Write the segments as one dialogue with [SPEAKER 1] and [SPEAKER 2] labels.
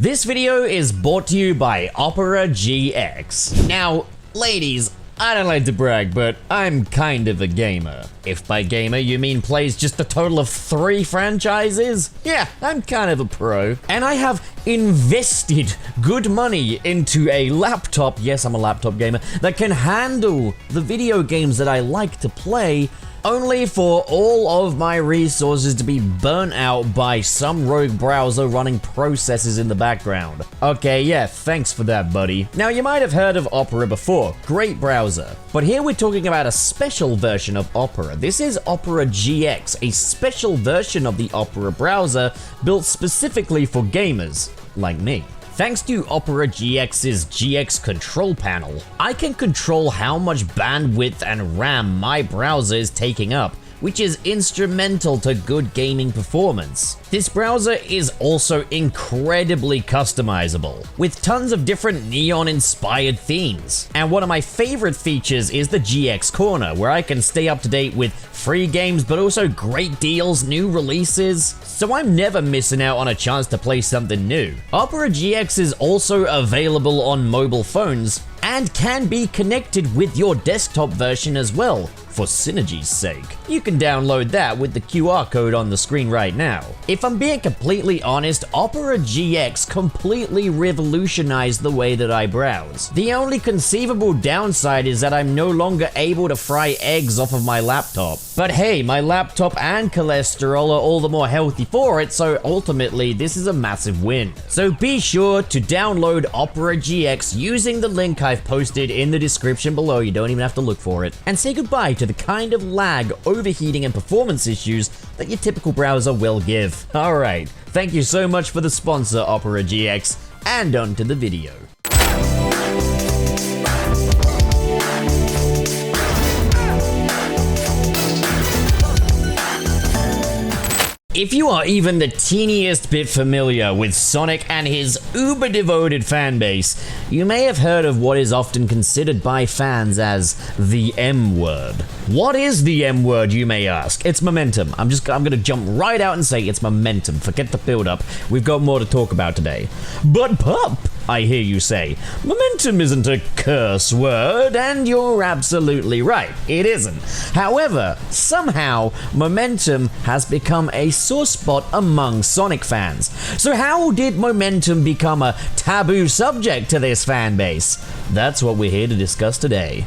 [SPEAKER 1] This video is brought to you by Opera GX. Now, ladies, I don't like to brag, but I'm kind of a gamer. If by gamer you mean plays just a total of 3 franchises, yeah, I'm kind of a pro. And I have invested good money into a laptop, yes, I'm a laptop gamer, that can handle the video games that I like to play, only for all of my resources to be burnt out by some rogue browser running processes in the background. Okay, yeah, thanks for that, buddy. Now, you might have heard of Opera before. Great browser. But here we're talking about a special version of Opera. This is Opera GX, a special version of the Opera browser built specifically for gamers like me. Thanks to Opera GX's GX control panel, I can control how much bandwidth and RAM my browser is taking up, which is instrumental to good gaming performance. This browser is also incredibly customizable, with tons of different neon-inspired themes. And one of my favorite features is the GX Corner, where I can stay up to date with free games, but also great deals, new releases, so I'm never missing out on a chance to play something new. Opera GX is also available on mobile phones, and can be connected with your desktop version as well, for synergy's sake. You can download that with the QR code on the screen right now. If I'm being completely honest, Opera GX completely revolutionized the way that I browse. The only conceivable downside is that I'm no longer able to fry eggs off of my laptop. But hey, my laptop and cholesterol are all the more healthy for it, so ultimately this is a massive win. So be sure to download Opera GX using the link I've posted in the description below. You don't even have to look for it. And say goodbye to the kind of lag, overheating, and performance issues that your typical browser will give. Alright, thank you so much for the sponsor, Opera GX, and on to the video. If you are even the teeniest bit familiar with Sonic and his uber-devoted fanbase, you may have heard of what is often considered by fans as the M-word. What is the M-word, you may ask? It's momentum. I'm gonna jump right out and say it's momentum. Forget the build-up. We've got more to talk about today. But pup, I hear you say, momentum isn't a curse word, and you're absolutely right. It isn't. However, somehow, momentum has become a sore spot among Sonic fans. So how did momentum become a taboo subject to this fan base? That's what we're here to discuss today.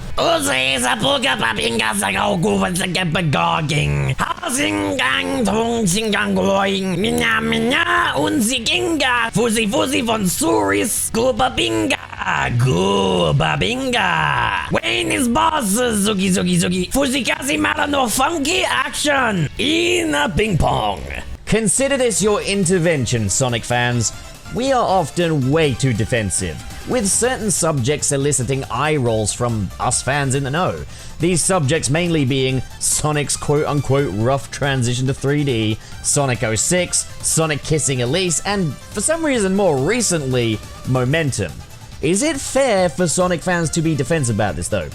[SPEAKER 2] Wayne is boss, Zuki Zuki Zuki. Fuzikazi mara no funky action in a ping pong.
[SPEAKER 1] Consider this your intervention, Sonic fans. We are often way too defensive, with certain subjects eliciting eye rolls from us fans in the know. These subjects mainly being Sonic's quote-unquote rough transition to 3D, Sonic 06, Sonic kissing Elise, and for some reason more recently, momentum. Is it fair for Sonic fans to be defensive about this though?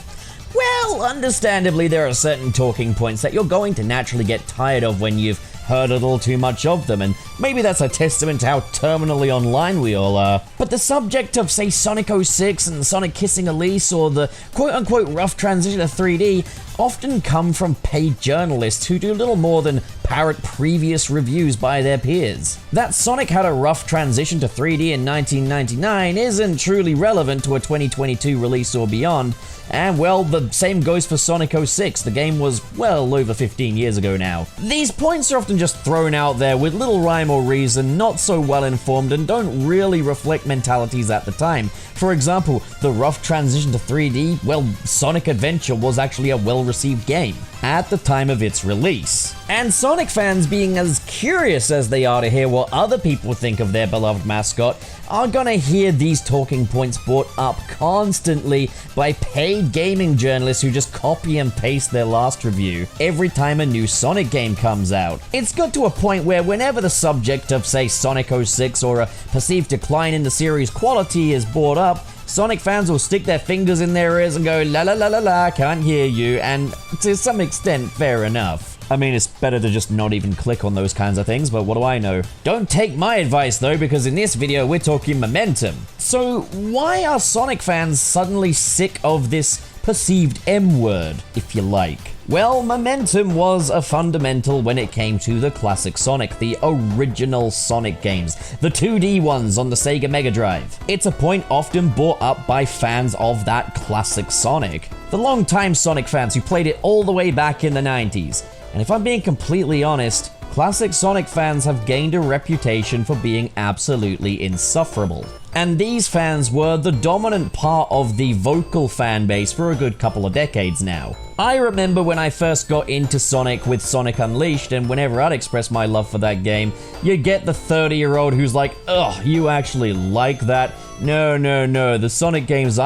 [SPEAKER 1] Well, understandably there are certain talking points that you're going to naturally get tired of when you've heard a little too much of them, and maybe that's a testament to how terminally online we all are. But the subject of, say, Sonic 06 and Sonic kissing Elise, or the quote-unquote rough transition to 3D, often come from paid journalists who do little more than parrot previous reviews by their peers. That Sonic had a rough transition to 3D in 1999 isn't truly relevant to a 2022 release or beyond, and well, the same goes for Sonic 06. The game was well over 15 years ago now. These points are often just thrown out there with little rhyme or reason, not so well informed, and don't really reflect mentalities at the time. For example, the rough transition to 3D, well, Sonic Adventure was actually a well-received game at the time of its release. And Sonic fans, being as curious as they are to hear what other people think of their beloved mascot, are gonna hear these talking points brought up constantly by paid gaming journalists who just copy and paste their last review every time a new Sonic game comes out. It's got to a point where whenever the subject of, say, Sonic 06 or a perceived decline in the series' quality is brought up, Sonic fans will stick their fingers in their ears and go la la la la la, can't hear you, and to some extent, fair enough. I mean, it's better to just not even click on those kinds of things, but what do I know? Don't take my advice though, because in this video we're talking momentum. So why are Sonic fans suddenly sick of this perceived M word, if you like? Well, momentum was a fundamental when it came to the classic Sonic, the original Sonic games, the 2D ones on the Sega Mega Drive. It's a point often brought up by fans of that classic Sonic, the longtime Sonic fans who played it all the way back in the 90s. And if I'm being completely honest, classic Sonic fans have gained a reputation for being absolutely insufferable. And these fans were the dominant part of the vocal fan base for a good couple of decades now. I remember when I first got into Sonic with Sonic Unleashed, and whenever I'd express my love for that game, you'd get the 30-year-old who's like, ugh, you actually like that? No, the Sonic games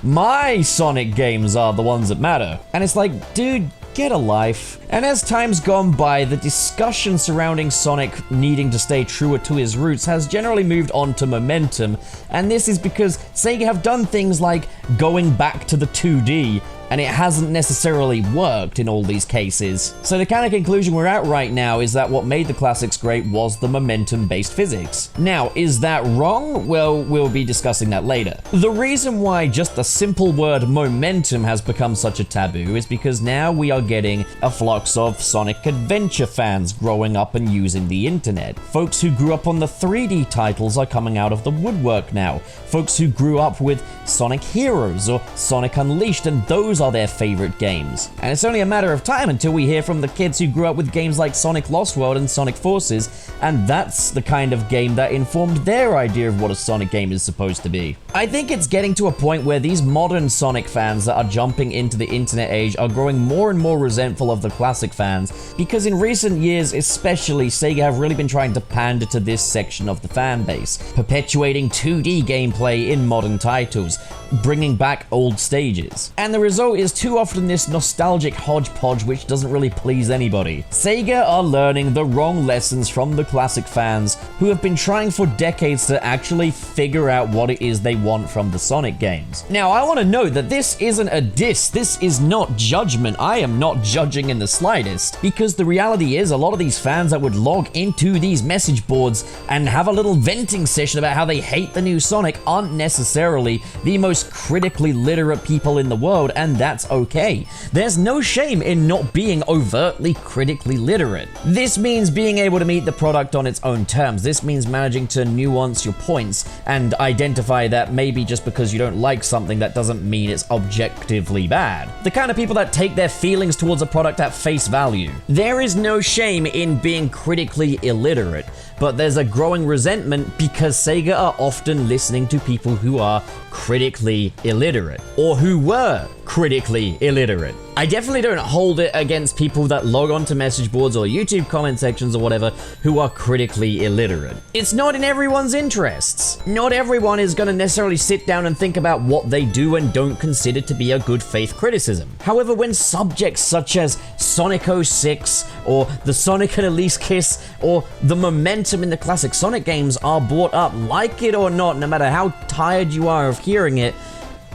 [SPEAKER 1] my Sonic games are the ones that matter. And it's like, dude, get a life. And as time's gone by, the discussion surrounding Sonic needing to stay truer to his roots has generally moved on to momentum, and this is because Sega have done things like going back to the 2D, and it hasn't necessarily worked in all these cases. So the kind of conclusion we're at right now is that what made the classics great was the momentum-based physics. Now, is that wrong? Well, we'll be discussing that later. The reason why just the simple word momentum has become such a taboo is because now we are getting a flux of Sonic Adventure fans growing up and using the internet. Folks who grew up on the 3D titles are coming out of the woodwork now. Folks who grew up with Sonic Heroes or Sonic Unleashed, and those are their favorite games. And it's only a matter of time until we hear from the kids who grew up with games like Sonic Lost World and Sonic Forces, and that's the kind of game that informed their idea of what a Sonic game is supposed to be. I think it's getting to a point where these modern Sonic fans that are jumping into the internet age are growing more and more resentful of the classic fans, because in recent years especially, Sega have really been trying to pander to this section of the fan base, perpetuating 2D gameplay in modern titles, bringing back old stages. And the result is too often this nostalgic hodgepodge which doesn't really please anybody. Sega are learning the wrong lessons from the classic fans who have been trying for decades to actually figure out what it is they want from the Sonic games. Now, I want to note that this isn't a diss, this is not judgment. I am not judging in the slightest, because the reality is a lot of these fans that would log into these message boards and have a little venting session about how they hate the new Sonic aren't necessarily the most critically literate people in the world, and that's okay. There's no shame in not being overtly critically literate. This means being able to meet the product on its own terms. This means managing to nuance your points and identify that maybe just because you don't like something, that doesn't mean it's objectively bad. The kind of people that take their feelings towards a product at face value. There is no shame in being critically illiterate, but there's a growing resentment because Sega are often listening to people who are critically illiterate, or who were critically illiterate. I definitely don't hold it against people that log onto message boards or YouTube comment sections or whatever who are critically illiterate. It's not in everyone's interests. Not everyone is going to necessarily sit down and think about what they do and don't consider to be a good faith criticism. However, when subjects such as Sonic 06 or the Sonic and Elise Kiss or the momentum in the classic Sonic games are brought up, like it or not, no matter how tired you are of hearing it,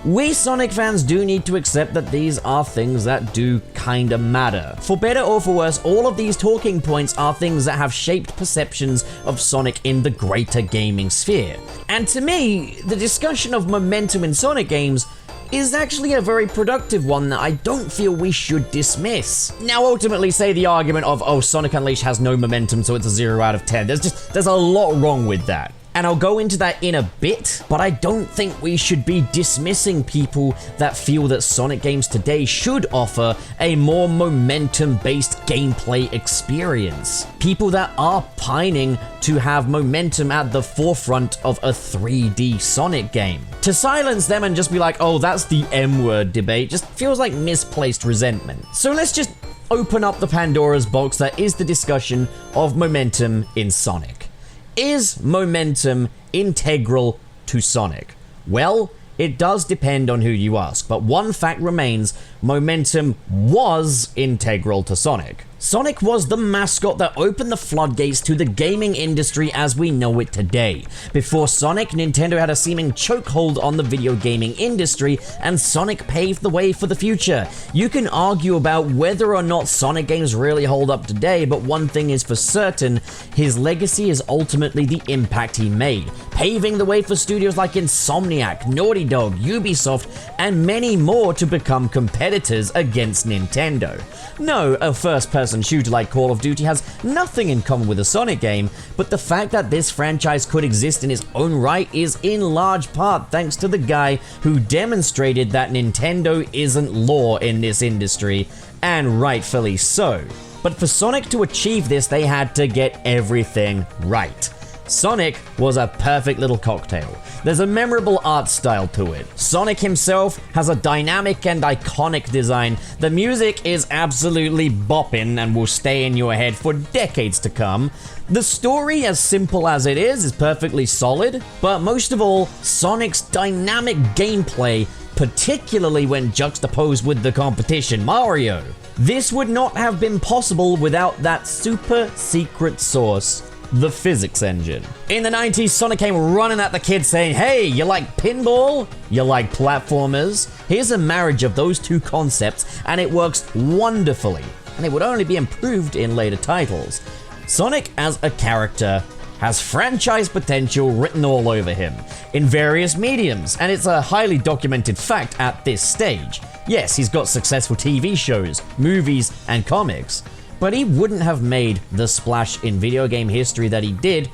[SPEAKER 1] we Sonic fans do need to accept that these are things that do kinda matter. For better or for worse, all of these talking points are things that have shaped perceptions of Sonic in the greater gaming sphere. And to me, the discussion of momentum in Sonic games is actually a very productive one that I don't feel we should dismiss. Now, ultimately, say the argument of, oh, Sonic Unleashed has no momentum, so it's a 0 out of 10. There's a lot wrong with that. And I'll go into that in a bit, but I don't think we should be dismissing people that feel that Sonic games today should offer a more momentum-based gameplay experience. People that are pining to have momentum at the forefront of a 3D Sonic game. To silence them and just be like, oh, that's the M-word debate, just feels like misplaced resentment. So let's just open up the Pandora's box that is the discussion of momentum in Sonic. Is momentum integral to Sonic? Well, it does depend on who you ask, but one fact remains: momentum was integral to Sonic. Sonic was the mascot that opened the floodgates to the gaming industry as we know it today. Before Sonic, Nintendo had a seeming chokehold on the video gaming industry, and Sonic paved the way for the future. You can argue about whether or not Sonic games really hold up today, but one thing is for certain, his legacy is ultimately the impact he made, paving the way for studios like Insomniac, Naughty Dog, Ubisoft, and many more to become competitors against Nintendo. No, a first-person shooter like Call of Duty has nothing in common with a Sonic game, but the fact that this franchise could exist in its own right is in large part thanks to the guy who demonstrated that Nintendo isn't law in this industry, and rightfully so. But for Sonic to achieve this, they had to get everything right. Sonic was a perfect little cocktail. There's a memorable art style to it. Sonic himself has a dynamic and iconic design. The music is absolutely bopping and will stay in your head for decades to come. The story, as simple as it is perfectly solid. But most of all, Sonic's dynamic gameplay, particularly when juxtaposed with the competition, Mario. This would not have been possible without that super secret source, the physics engine. In the 90s, Sonic came running at the kids saying, "Hey, you like pinball? You like platformers? Here's a marriage of those two concepts, and it works wonderfully." And it would only be improved in later titles. Sonic as a character has franchise potential written all over him, in various mediums, and it's a highly documented fact at this stage. Yes, he's got successful TV shows, movies, and comics, but he wouldn't have made the splash in video game history that he did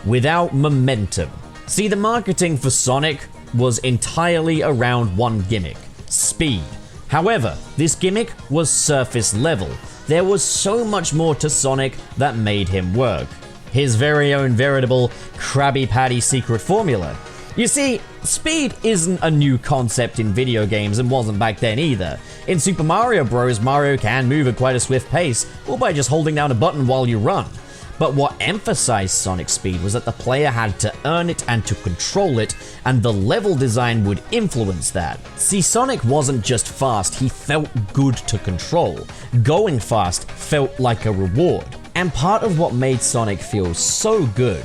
[SPEAKER 1] without momentum. See, the marketing for Sonic was entirely around one gimmick: speed. However, this gimmick was surface level. There was so much more to Sonic that made him work. His very own veritable Krabby Patty secret formula. You see, speed isn't a new concept in video games and wasn't back then either. In Super Mario Bros., Mario can move at quite a swift pace, or by just holding down a button while you run. But what emphasized Sonic's speed was that the player had to earn it and to control it, and the level design would influence that. See, Sonic wasn't just fast, he felt good to control. Going fast felt like a reward. And part of what made Sonic feel so good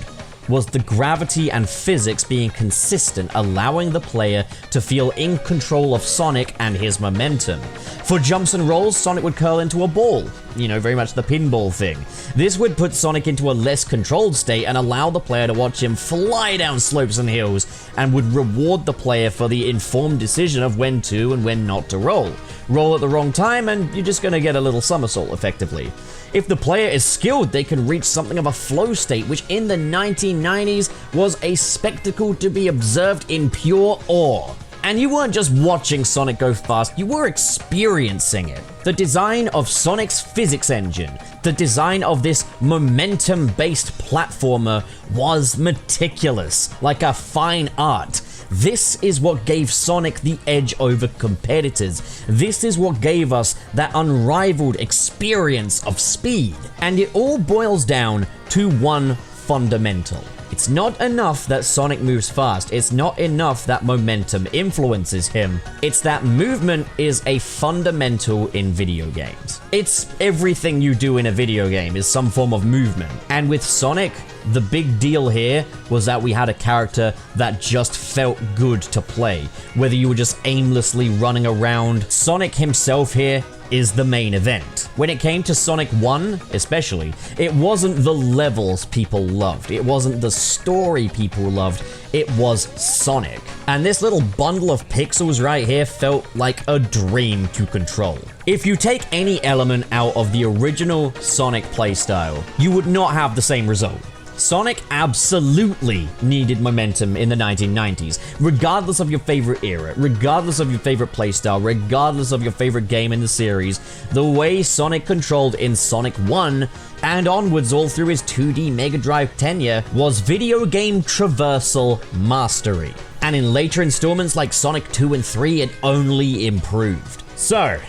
[SPEAKER 1] was the gravity and physics being consistent, allowing the player to feel in control of Sonic and his momentum. For jumps and rolls, Sonic would curl into a ball, very much the pinball thing. This would put Sonic into a less controlled state and allow the player to watch him fly down slopes and hills, and would reward the player for the informed decision of when to and when not to roll. Roll at the wrong time and you're just gonna get a little somersault effectively. If the player is skilled, they can reach something of a flow state, which in the 1990s was a spectacle to be observed in pure awe. And you weren't just watching Sonic go fast, you were experiencing it. The design of Sonic's physics engine, the design of this momentum-based platformer was meticulous, like a fine art. This is what gave Sonic the edge over competitors. This is what gave us that unrivaled experience of speed. And it all boils down to one fundamental. It's not enough that Sonic moves fast. It's not enough that momentum influences him. It's that movement is a fundamental in video games. It's everything you do in a video game is some form of movement. And with Sonic, the big deal here was that we had a character that just felt good to play. Whether you were just aimlessly running around, Sonic himself here is the main event. When it came to Sonic 1, especially, it wasn't the levels people loved. It wasn't the story people loved. It was Sonic. And this little bundle of pixels right here felt like a dream to control. If you take any element out of the original Sonic playstyle, you would not have the same result. Sonic absolutely needed momentum in the 1990s, regardless of your favorite era, regardless of your favorite playstyle, regardless of your favorite game in the series. The way Sonic controlled in Sonic 1 and onwards all through his 2D Mega Drive tenure was video game traversal mastery. And in later installments like Sonic 2 and 3, it only improved. So,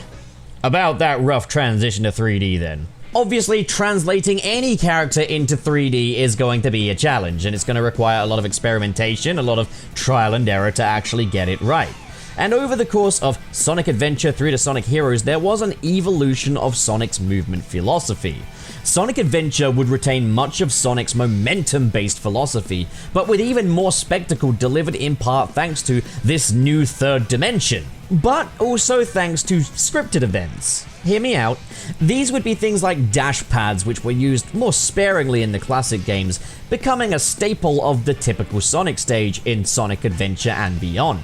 [SPEAKER 1] about that rough transition to 3D then. Obviously, translating any character into 3D is going to be a challenge, and it's going to require a lot of experimentation, a lot of trial and error to actually get it right. And over the course of Sonic Adventure through to Sonic Heroes, there was an evolution of Sonic's movement philosophy. Sonic Adventure would retain much of Sonic's momentum-based philosophy, but with even more spectacle delivered in part thanks to this new third dimension, but also thanks to scripted events. Hear me out. These would be things like dash pads, which were used more sparingly in the classic games, becoming a staple of the typical Sonic stage in Sonic Adventure and beyond.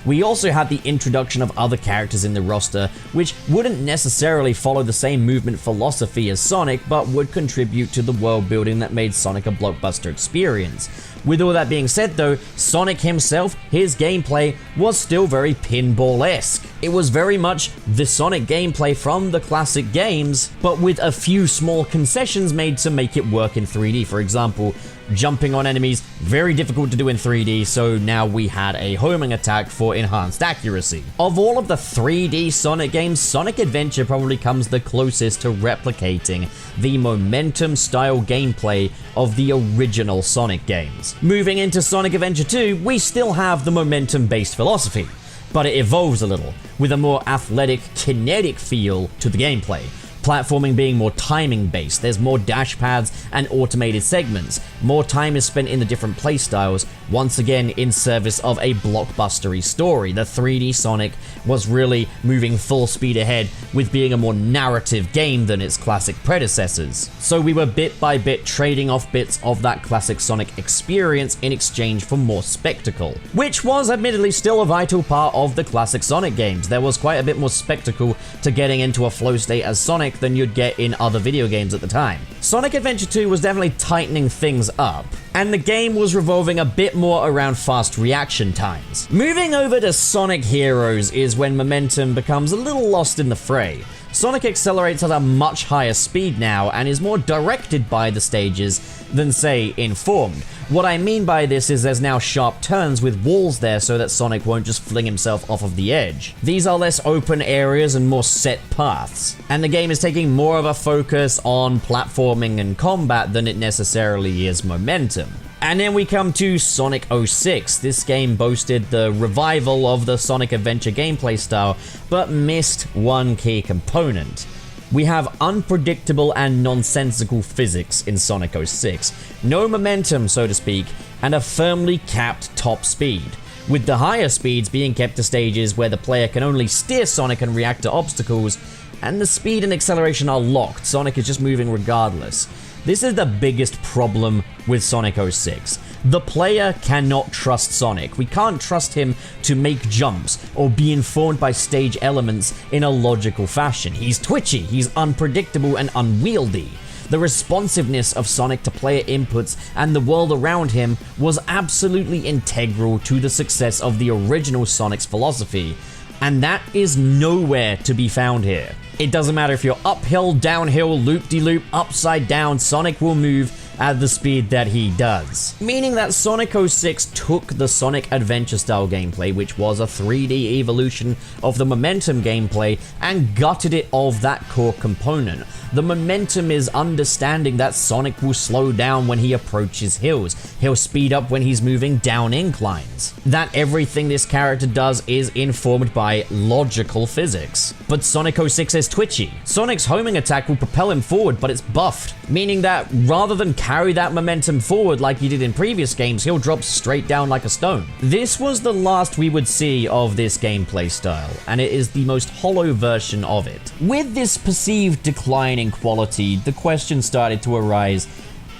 [SPEAKER 1] We also had the introduction of other characters in the roster, which wouldn't necessarily follow the same movement philosophy as Sonic, but would contribute to the world building that made Sonic a blockbuster experience. With all that being said though, Sonic himself, his gameplay, was still very pinball-esque. It was very much the Sonic gameplay from the classic games, but with a few small concessions made to make it work in 3D. For example, jumping on enemies, very difficult to do in 3D, so now we had a homing attack for enhanced accuracy. Of all of the 3D Sonic games, Sonic Adventure probably comes the closest to replicating the momentum-style gameplay of the original Sonic games. Moving into Sonic Adventure 2, we still have the momentum-based philosophy, but it evolves a little, with a more athletic, kinetic feel to the gameplay. Platforming being more timing based, there's more dash pads and automated segments. More time is spent in the different playstyles, once again in service of a blockbustery story. The 3D Sonic was really moving full speed ahead with being a more narrative game than its classic predecessors. So we were bit by bit trading off bits of that classic Sonic experience in exchange for more spectacle, which was admittedly still a vital part of the classic Sonic games. There was quite a bit more spectacle to getting into a flow state as Sonic than you'd get in other video games at the time. Sonic Adventure 2 was definitely tightening things up, and the game was revolving a bit more around fast reaction times. Moving over to Sonic Heroes is when momentum becomes a little lost in the fray. Sonic accelerates at a much higher speed now and is more directed by the stages than, say, informed. What I mean by this is there's now sharp turns with walls there so that Sonic won't just fling himself off of the edge. These are less open areas and more set paths, and the game is taking more of a focus on platforming and combat than it necessarily is momentum. And then we come to Sonic 06. This game boasted the revival of the Sonic Adventure gameplay style, but missed one key component. We have unpredictable and nonsensical physics in Sonic 06. No momentum, so to speak, and a firmly capped top speed, with the higher speeds being kept to stages where the player can only steer Sonic and react to obstacles, and the speed and acceleration are locked. Sonic is just moving regardless. This is the biggest problem with Sonic 06. The player cannot trust Sonic. We can't trust him to make jumps or be informed by stage elements in a logical fashion. He's twitchy, he's unpredictable and unwieldy. The responsiveness of Sonic to player inputs and the world around him was absolutely integral to the success of the original Sonic's philosophy, and that is nowhere to be found here. It doesn't matter if you're uphill, downhill, loop-de-loop, upside down, Sonic will move at the speed that he does. Meaning that Sonic 06 took the Sonic Adventure style gameplay, which was a 3D evolution of the momentum gameplay, and gutted it of that core component. The momentum is understanding that Sonic will slow down when he approaches hills. He'll speed up when he's moving down inclines. That everything this character does is informed by logical physics. But Sonic 06 is twitchy. Sonic's homing attack will propel him forward, but it's buffed, meaning that rather than carry that momentum forward like he did in previous games, he'll drop straight down like a stone. This was the last we would see of this gameplay style, and it is the most hollow version of it. With this perceived decline in quality, the question started to arise,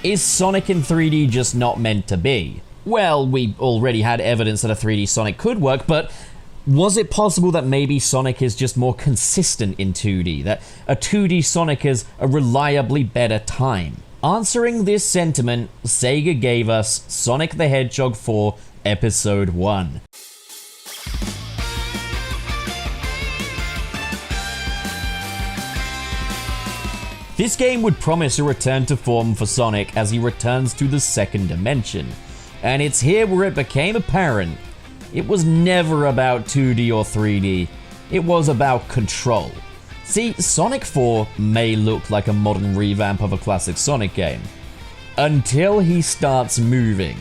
[SPEAKER 1] is Sonic in 3D just not meant to be? Well, we already had evidence that a 3D Sonic could work, but was it possible that maybe Sonic is just more consistent in 2D, that a 2D Sonic is a reliably better time? Answering this sentiment, Sega gave us Sonic the Hedgehog 4 Episode 1. This game would promise a return to form for Sonic as he returns to the second dimension, and it's here where it became apparent it was never about 2D or 3D, it was about control. See, Sonic 4 may look like a modern revamp of a classic Sonic game, until he starts moving.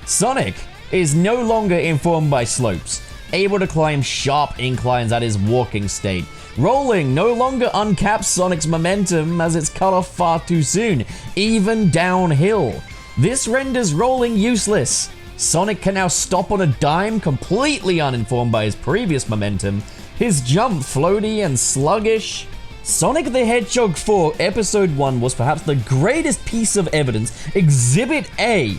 [SPEAKER 1] Sonic is no longer informed by slopes, able to climb sharp inclines at his walking state. Rolling no longer uncaps Sonic's momentum as it's cut off far too soon, even downhill. This renders rolling useless. Sonic can now stop on a dime, completely uninformed by his previous momentum, his jump floaty and sluggish. Sonic the Hedgehog 4 Episode 1 was perhaps the greatest piece of evidence, Exhibit A,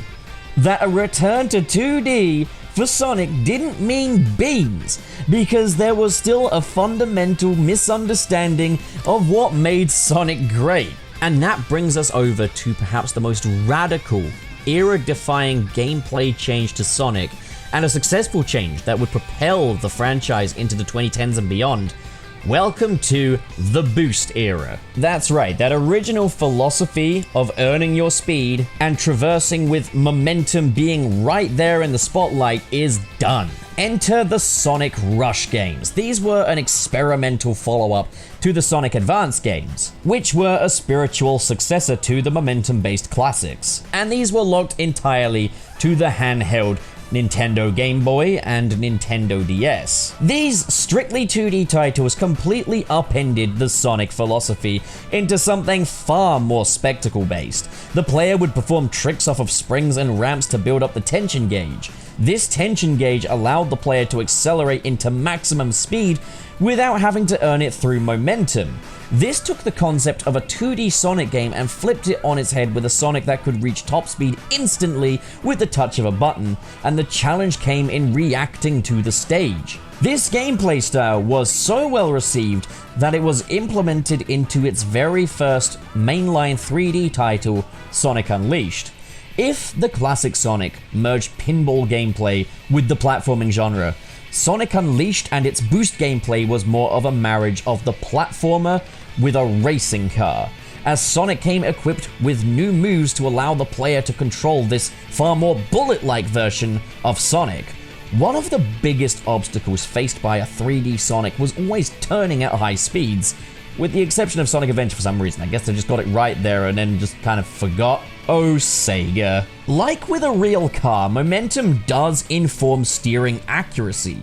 [SPEAKER 1] that a return to 2D for Sonic didn't mean beans, because there was still a fundamental misunderstanding of what made Sonic great. And that brings us over to perhaps the most radical, era-defying gameplay change to Sonic, and a successful change that would propel the franchise into the 2010s and beyond. Welcome to the Boost era. That's right, that original philosophy of earning your speed and traversing with momentum being right there in the spotlight is done. Enter the Sonic Rush games. These were an experimental follow-up to the Sonic Advance games, which were a spiritual successor to the momentum-based classics. And these were locked entirely to the handheld Nintendo Game Boy and Nintendo DS. These strictly 2D titles completely upended the Sonic philosophy into something far more spectacle-based. The player would perform tricks off of springs and ramps to build up the tension gauge. This tension gauge allowed the player to accelerate into maximum speed without having to earn it through momentum. This took the concept of a 2D Sonic game and flipped it on its head with a Sonic that could reach top speed instantly with the touch of a button, and the challenge came in reacting to the stage. This gameplay style was so well received that it was implemented into its very first mainline 3D title, Sonic Unleashed. If the classic Sonic merged pinball gameplay with the platforming genre, Sonic Unleashed and its boost gameplay was more of a marriage of the platformer with a racing car, as Sonic came equipped with new moves to allow the player to control this far more bullet-like version of Sonic. One of the biggest obstacles faced by a 3D Sonic was always turning at high speeds, with the exception of Sonic Adventure for some reason. I guess they just got it right there and then just kind of forgot. Oh, Sega. Like with a real car, momentum does inform steering accuracy.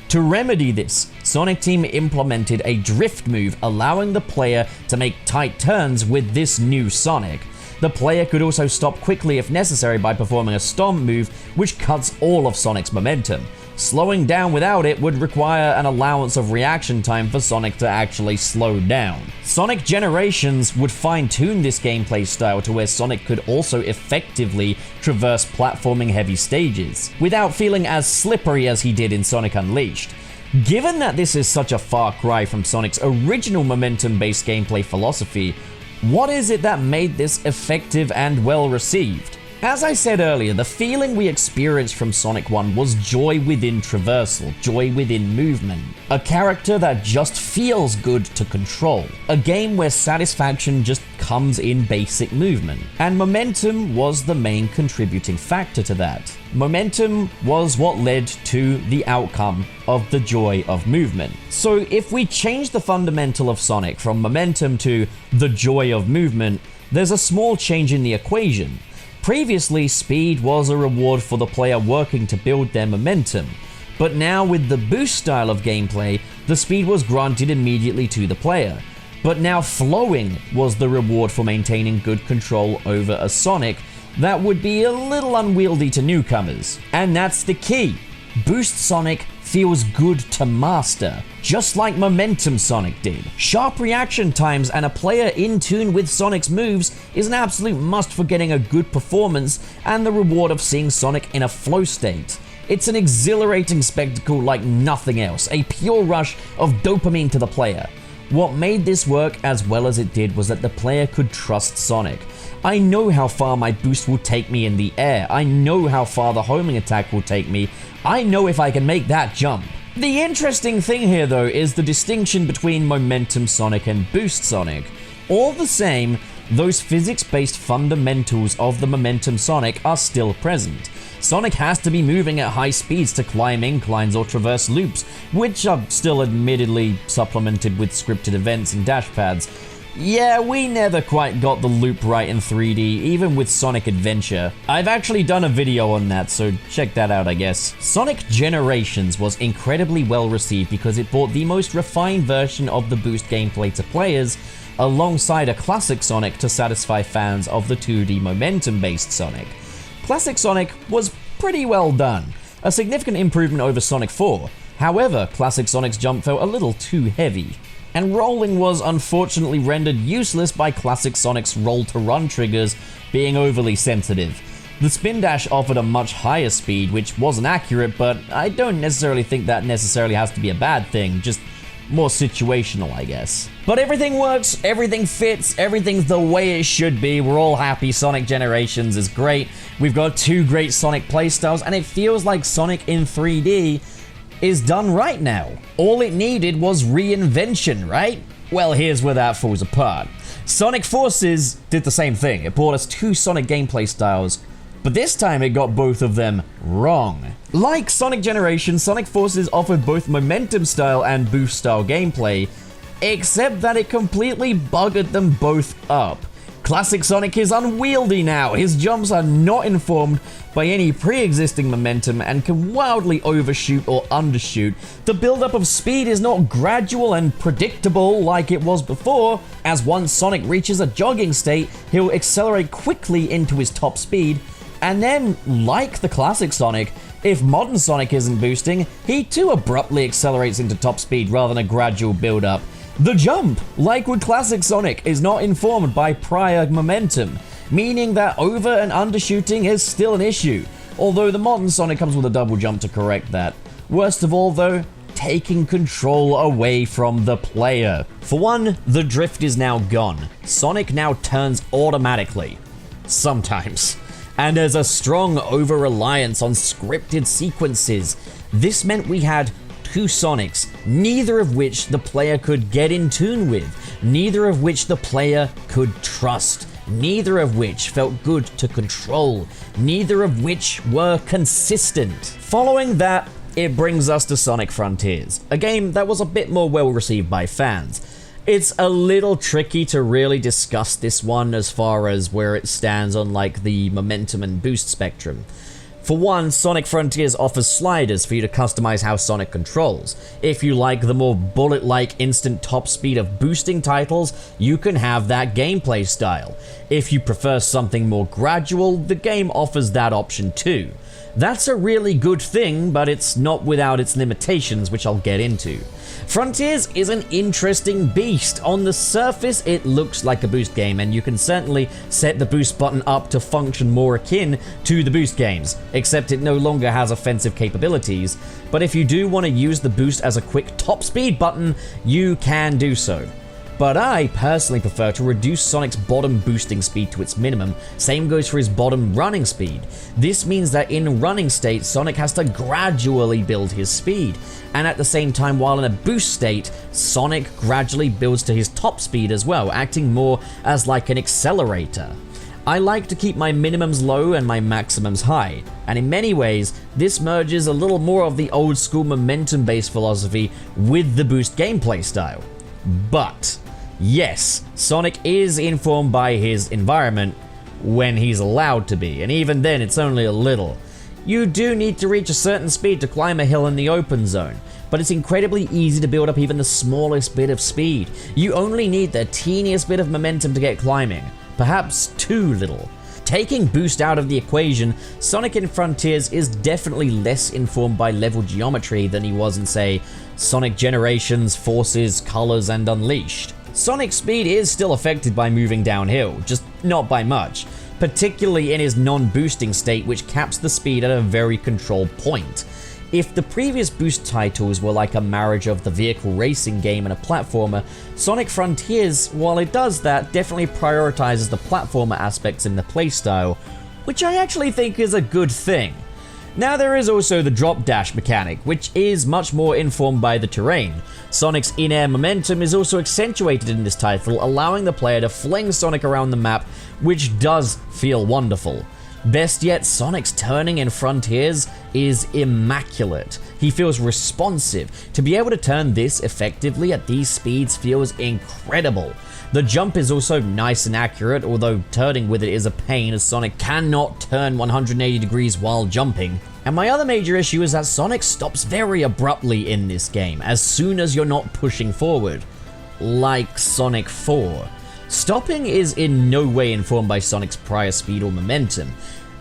[SPEAKER 1] To remedy this, Sonic Team implemented a drift move, allowing the player to make tight turns with this new Sonic. The player could also stop quickly if necessary by performing a stomp move, which cuts all of Sonic's momentum. Slowing down without it would require an allowance of reaction time for Sonic to actually slow down. Sonic Generations would fine-tune this gameplay style to where Sonic could also effectively traverse platforming heavy stages, without feeling as slippery as he did in Sonic Unleashed. Given that this is such a far cry from Sonic's original momentum-based gameplay philosophy, what is it that made this effective and well received? As I said earlier, the feeling we experienced from Sonic 1 was joy within traversal, joy within movement. A character that just feels good to control. A game where satisfaction just comes in basic movement. And momentum was the main contributing factor to that. Momentum was what led to the outcome of the joy of movement. So if we change the fundamental of Sonic from momentum to the joy of movement, there's a small change in the equation. Previously, speed was a reward for the player working to build their momentum, but now with the boost style of gameplay, the speed was granted immediately to the player. But now flowing was the reward for maintaining good control over a Sonic that would be a little unwieldy to newcomers. And that's the key. Boost Sonic feels good to master, just like Momentum Sonic did. Sharp reaction times and a player in tune with Sonic's moves is an absolute must for getting a good performance and the reward of seeing Sonic in a flow state. It's an exhilarating spectacle like nothing else, a pure rush of dopamine to the player. What made this work as well as it did was that the player could trust Sonic. I know how far my boost will take me in the air. I know how far the homing attack will take me. I know if I can make that jump. The interesting thing here though is the distinction between Momentum Sonic and Boost Sonic. All the same, those physics-based fundamentals of the Momentum Sonic are still present. Sonic has to be moving at high speeds to climb inclines or traverse loops, which are still admittedly supplemented with scripted events and dash pads. Yeah, we never quite got the loop right in 3D, even with Sonic Adventure. I've actually done a video on that, so check that out, I guess. Sonic Generations was incredibly well received because it brought the most refined version of the boost gameplay to players, alongside a classic Sonic to satisfy fans of the 2D momentum-based Sonic. Classic Sonic was pretty well done, a significant improvement over Sonic 4. However, Classic Sonic's jump felt a little too heavy, and rolling was unfortunately rendered useless by Classic Sonic's roll-to-run triggers being overly sensitive. The spin dash offered a much higher speed, which wasn't accurate, but I don't necessarily think that necessarily has to be a bad thing, just more situational, I guess. But everything works, everything fits, everything's the way it should be. We're all happy. Sonic Generations is great. We've got 2 great Sonic playstyles, and it feels like Sonic in 3D is done right now. All it needed was reinvention, right? Well, here's where that falls apart. Sonic Forces did the same thing. It brought us 2 Sonic gameplay styles, but this time it got both of them wrong. Like Sonic Generations, Sonic Forces offered both momentum style and boost style gameplay, except that it completely buggered them both up. Classic Sonic is unwieldy now. His jumps are not informed by any pre-existing momentum and can wildly overshoot or undershoot. The buildup of speed is not gradual and predictable like it was before, as once Sonic reaches a jogging state, he'll accelerate quickly into his top speed, and then, like the classic Sonic, if modern Sonic isn't boosting, he too abruptly accelerates into top speed rather than a gradual build-up. The jump, like with classic Sonic, is not informed by prior momentum, meaning that over and undershooting is still an issue, although the modern Sonic comes with a double jump to correct that. Worst of all though, taking control away from the player. For one, the drift is now gone. Sonic now turns automatically. Sometimes. And there's a strong over-reliance on scripted sequences. This meant we had 2 Sonics, neither of which the player could get in tune with, neither of which the player could trust, neither of which felt good to control, neither of which were consistent. Following that, it brings us to Sonic Frontiers, a game that was a bit more well received by fans. It's a little tricky to really discuss this one as far as where it stands on like the momentum and boost spectrum. For one, Sonic Frontiers offers sliders for you to customize how Sonic controls. If you like the more bullet-like instant top speed of boosting titles, you can have that gameplay style. If you prefer something more gradual, the game offers that option too. That's a really good thing, but it's not without its limitations, which I'll get into. Frontiers is an interesting beast. On the surface, it looks like a boost game, and you can certainly set the boost button up to function more akin to the boost games, except it no longer has offensive capabilities. But if you do want to use the boost as a quick top speed button, you can do so. But I personally prefer to reduce Sonic's bottom boosting speed to its minimum. Same goes for his bottom running speed. This means that in running state, Sonic has to gradually build his speed. And at the same time, while in a boost state, Sonic gradually builds to his top speed as well, acting more as like an accelerator. I like to keep my minimums low and my maximums high, and in many ways, this merges a little more of the old school momentum-based philosophy with the boost gameplay style. But yes, Sonic is informed by his environment when he's allowed to be, and even then it's only a little. You do need to reach a certain speed to climb a hill in the open zone, but it's incredibly easy to build up even the smallest bit of speed. You only need the teeniest bit of momentum to get climbing, perhaps too little. Taking boost out of the equation, Sonic in Frontiers is definitely less informed by level geometry than he was in, say, Sonic Generations, Forces, Colors, and Unleashed. Sonic's speed is still affected by moving downhill, just not by much, particularly in his non-boosting state, which caps the speed at a very controlled point. If the previous boost titles were like a marriage of the vehicle racing game and a platformer, Sonic Frontiers, while it does that, definitely prioritizes the platformer aspects in the playstyle, which I actually think is a good thing. Now there is also the drop dash mechanic, which is much more informed by the terrain. Sonic's in-air momentum is also accentuated in this title, allowing the player to fling Sonic around the map, which does feel wonderful. Best yet, Sonic's turning in Frontiers is immaculate. He feels responsive. To be able to turn this effectively at these speeds feels incredible. The jump is also nice and accurate, although turning with it is a pain as Sonic cannot turn 180 degrees while jumping. And my other major issue is that Sonic stops very abruptly in this game as soon as you're not pushing forward, like Sonic 4. Stopping is in no way informed by Sonic's prior speed or momentum.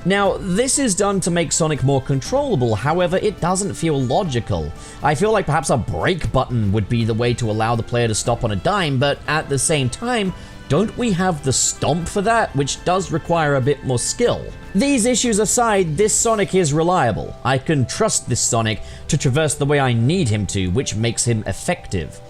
[SPEAKER 1] Now, this is done to make Sonic more controllable, however, it doesn't feel logical. I feel like perhaps a brake button would be the way to allow the player to stop on a dime, but at the same time, don't we have the stomp for that, which does require a bit more skill? These issues aside, this Sonic is reliable. I can trust this Sonic to traverse the way I need him to, which makes him effective.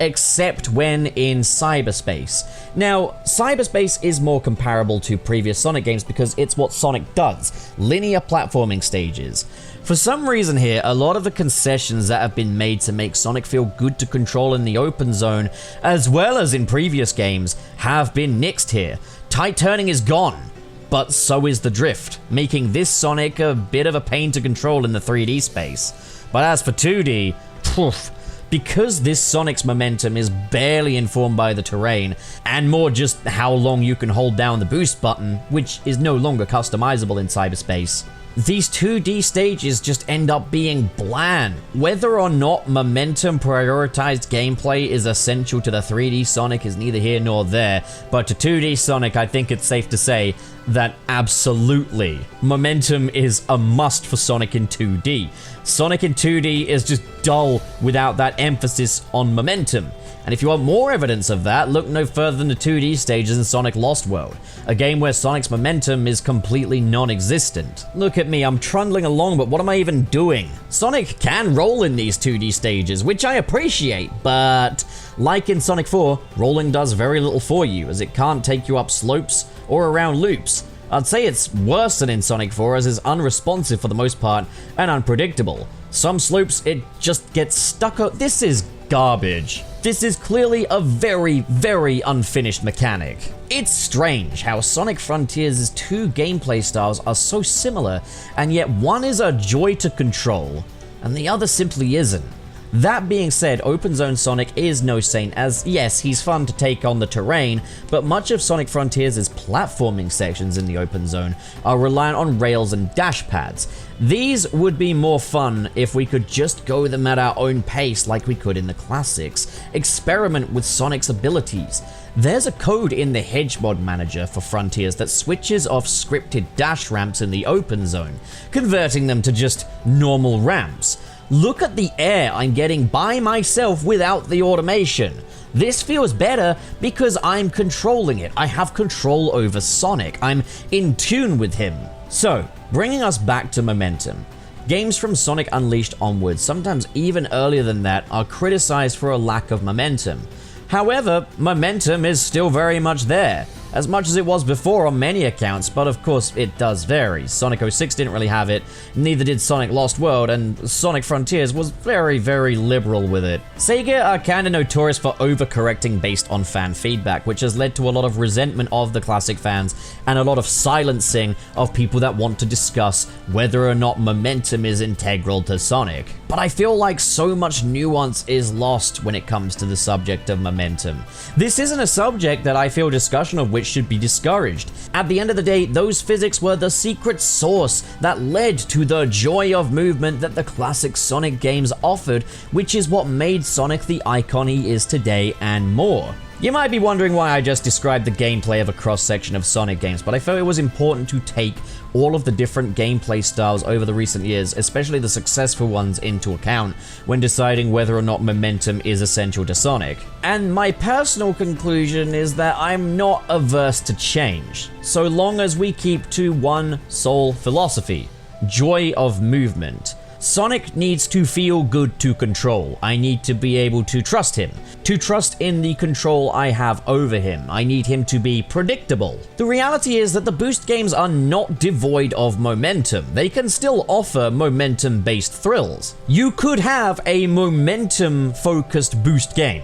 [SPEAKER 1] Except when in cyberspace. Now, cyberspace is more comparable to previous Sonic games because it's what Sonic does, linear platforming stages. For some reason here, a lot of the concessions that have been made to make Sonic feel good to control in the open zone, as well as in previous games, have been nixed here. Tight turning is gone, but so is the drift, making this Sonic a bit of a pain to control in the 3D space. But as for 2D, poof. Because this Sonic's momentum is barely informed by the terrain, and more just how long you can hold down the boost button, which is no longer customizable in cyberspace, these 2D stages just end up being bland. Whether or not momentum prioritized gameplay is essential to the 3D Sonic is neither here nor there, but to 2D Sonic I think it's safe to say that absolutely, momentum is a must for Sonic in 2D. Sonic in 2D is just dull without that emphasis on momentum. And if you want more evidence of that, look no further than the 2D stages in Sonic Lost World, a game where Sonic's momentum is completely non-existent. Look at me, I'm trundling along, but what am I even doing? Sonic can roll in these 2D stages, which I appreciate, but like in Sonic 4, rolling does very little for you, as it can't take you up slopes or around loops. I'd say it's worse than in Sonic 4 as it's unresponsive for the most part and unpredictable. Some slopes it just gets stuck on. This is garbage. This is clearly a very, very unfinished mechanic. It's strange how Sonic Frontiers' two gameplay styles are so similar, and yet one is a joy to control, and the other simply isn't. That being said, Open Zone Sonic is no saint, as yes, he's fun to take on the terrain, but much of Sonic Frontiers' platforming sections in the open zone are reliant on rails and dash pads. These would be more fun if we could just go them at our own pace like we could in the classics. Experiment with Sonic's abilities. There's a code in the Hedgehog manager for Frontiers that switches off scripted dash ramps in the open zone, converting them to just normal ramps. Look at the air I'm getting by myself without the automation. This feels better because I'm controlling it. I have control over Sonic. I'm in tune with him. So, bringing us back to momentum. Games from Sonic Unleashed onwards, sometimes even earlier than that, are criticized for a lack of momentum. However, momentum is still very much there, as much as it was before on many accounts, but of course it does vary. Sonic 06 didn't really have it, neither did Sonic Lost World, and Sonic Frontiers was very, very liberal with it. Sega are kinda notorious for overcorrecting based on fan feedback, which has led to a lot of resentment of the classic fans, and a lot of silencing of people that want to discuss whether or not momentum is integral to Sonic. But I feel like so much nuance is lost when it comes to the subject of momentum. This isn't a subject that I feel discussion of which should be discouraged. At the end of the day, those physics were the secret sauce that led to the joy of movement that the classic Sonic games offered, which is what made Sonic the icon he is today and more. You might be wondering why I just described the gameplay of a cross-section of Sonic games, but I felt it was important to take all of the different gameplay styles over the recent years, especially the successful ones, into account when deciding whether or not momentum is essential to Sonic. And my personal conclusion is that I'm not averse to change, so long as we keep to one sole philosophy: joy of movement. Sonic needs to feel good to control. I need to be able to trust him, to trust in the control I have over him. I need him to be predictable. The reality is that the boost games are not devoid of momentum. They can still offer momentum-based thrills. You could have a momentum-focused boost game,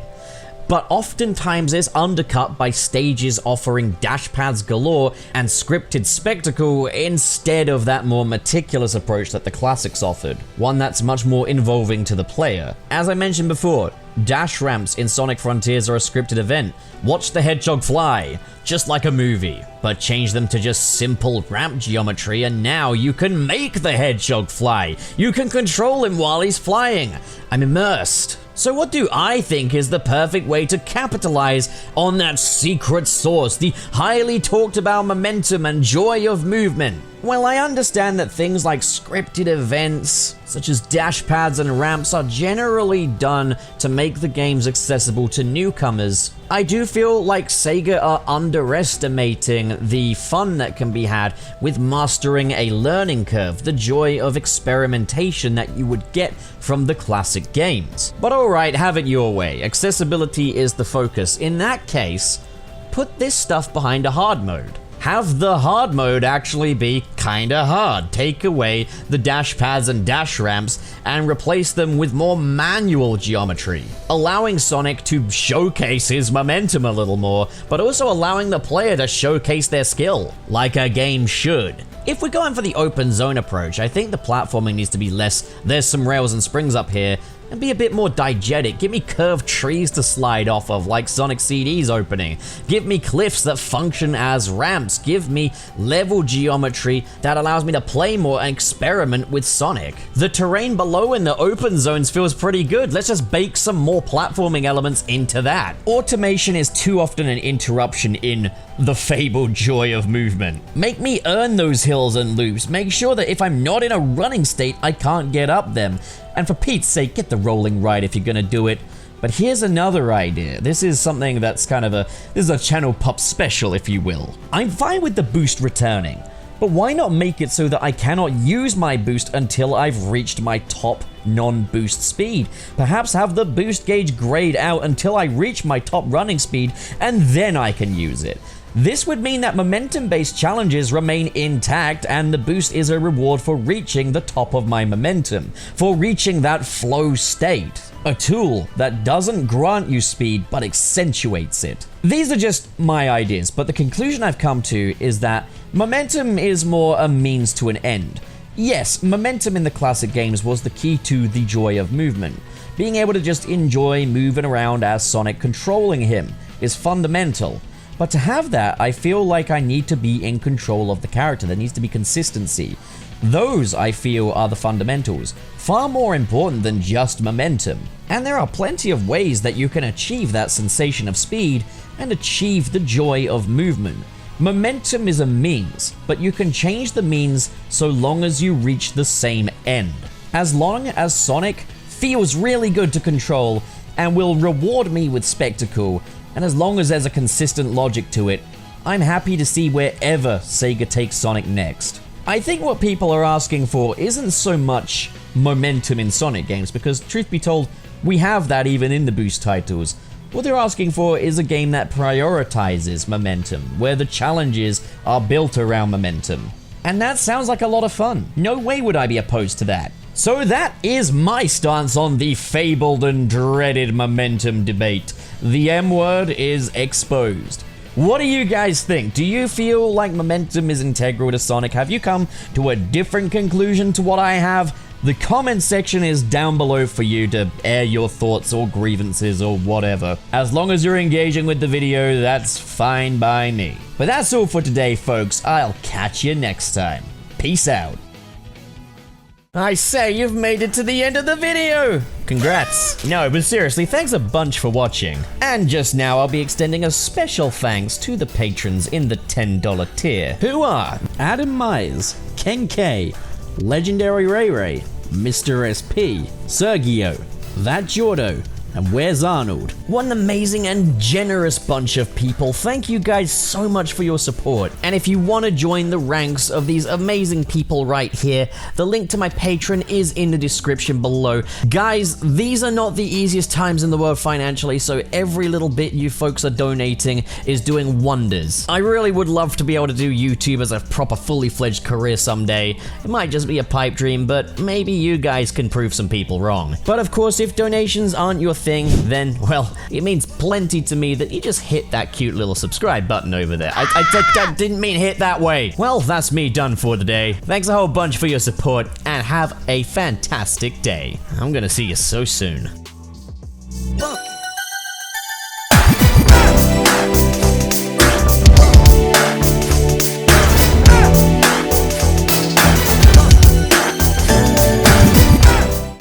[SPEAKER 1] but oftentimes it's undercut by stages offering dash pads galore and scripted spectacle instead of that more meticulous approach that the classics offered, one that's much more involving to the player. As I mentioned before, Dash ramps in Sonic Frontiers are a scripted event. Watch the hedgehog fly, just like a movie, but change them to just simple ramp geometry and now you can make the hedgehog fly. You can control him while he's flying. I'm immersed. So what do I think is the perfect way to capitalize on that secret sauce, the highly talked about momentum and joy of movement? Well, I understand that things like scripted events, such as dash pads and ramps, are generally done to make the games accessible to newcomers. I do feel like Sega are underestimating the fun that can be had with mastering a learning curve, the joy of experimentation that you would get from the classic games. But alright, have it your way. Accessibility is the focus. In that case, put this stuff behind a hard mode. Have the hard mode actually be kinda hard. Take away the dash pads and dash ramps and replace them with more manual geometry, allowing Sonic to showcase his momentum a little more, but also allowing the player to showcase their skill, like a game should. If we're going for the open zone approach, I think the platforming needs to be less, there's some rails and springs up here, and be a bit more diegetic. Give me curved trees to slide off of like Sonic CD's opening. Give me cliffs that function as ramps. Give me level geometry that allows me to play more and experiment with Sonic. The terrain below in the open zones feels pretty good. Let's just bake some more platforming elements into that. Automation is too often an interruption in the fabled joy of movement. Make me earn those hills and loops. Make sure that if I'm not in a running state, I can't get up them. And for Pete's sake, get the rolling right if you're gonna do it. But here's another idea. This is something that's this is a channel pop special, if you will. I'm fine with the boost returning, but why not make it so that I cannot use my boost until I've reached my top non-boost speed? Perhaps have the boost gauge grayed out until I reach my top running speed, and then I can use it. This would mean that momentum-based challenges remain intact and the boost is a reward for reaching the top of my momentum, for reaching that flow state. A tool that doesn't grant you speed but accentuates it. These are just my ideas, but the conclusion I've come to is that momentum is more a means to an end. Yes, momentum in the classic games was the key to the joy of movement. Being able to just enjoy moving around as Sonic controlling him is fundamental. But to have that, I feel like I need to be in control of the character. There needs to be consistency. Those, I feel, are the fundamentals, far more important than just momentum. And there are plenty of ways that you can achieve that sensation of speed and achieve the joy of movement. Momentum is a means, but you can change the means so long as you reach the same end. As long as Sonic feels really good to control and will reward me with spectacle, and as long as there's a consistent logic to it, I'm happy to see wherever Sega takes Sonic next. I think what people are asking for isn't so much momentum in Sonic games, because truth be told, we have that even in the boost titles. What they're asking for is a game that prioritizes momentum, where the challenges are built around momentum. And that sounds like a lot of fun. No way would I be opposed to that. So that is my stance on the fabled and dreaded momentum debate. The M word is exposed. What do you guys think? Do you feel like momentum is integral to Sonic? Have you come to a different conclusion to what I have? The comment section is down below for you to air your thoughts or grievances or whatever. As long as you're engaging with the video, that's fine by me. But that's all for today, folks. I'll catch you next time. Peace out. I say, you've made it to the end of the video! Congrats! No, but seriously, thanks a bunch for watching. And just now, I'll be extending a special thanks to the patrons in the $10 tier, who are Adam Myers, Ken K, Legendary Ray Ray, Mr. SP, Sergio, That Jordo, and Where's Arnold? What an amazing and generous bunch of people. Thank you guys so much for your support. And if you want to join the ranks of these amazing people right here, the link to my Patreon is in the description below. Guys, these are not the easiest times in the world financially, so every little bit you folks are donating is doing wonders. I really would love to be able to do YouTube as a proper fully fledged career someday. It might just be a pipe dream, but maybe you guys can prove some people wrong. But of course, if donations aren't your thing, then, well, it means plenty to me that you just hit that cute little subscribe button over there. I didn't mean hit that way. Well, that's me done for the day. Thanks a whole bunch for your support, and have a fantastic day. I'm gonna see you so soon.
[SPEAKER 3] bump.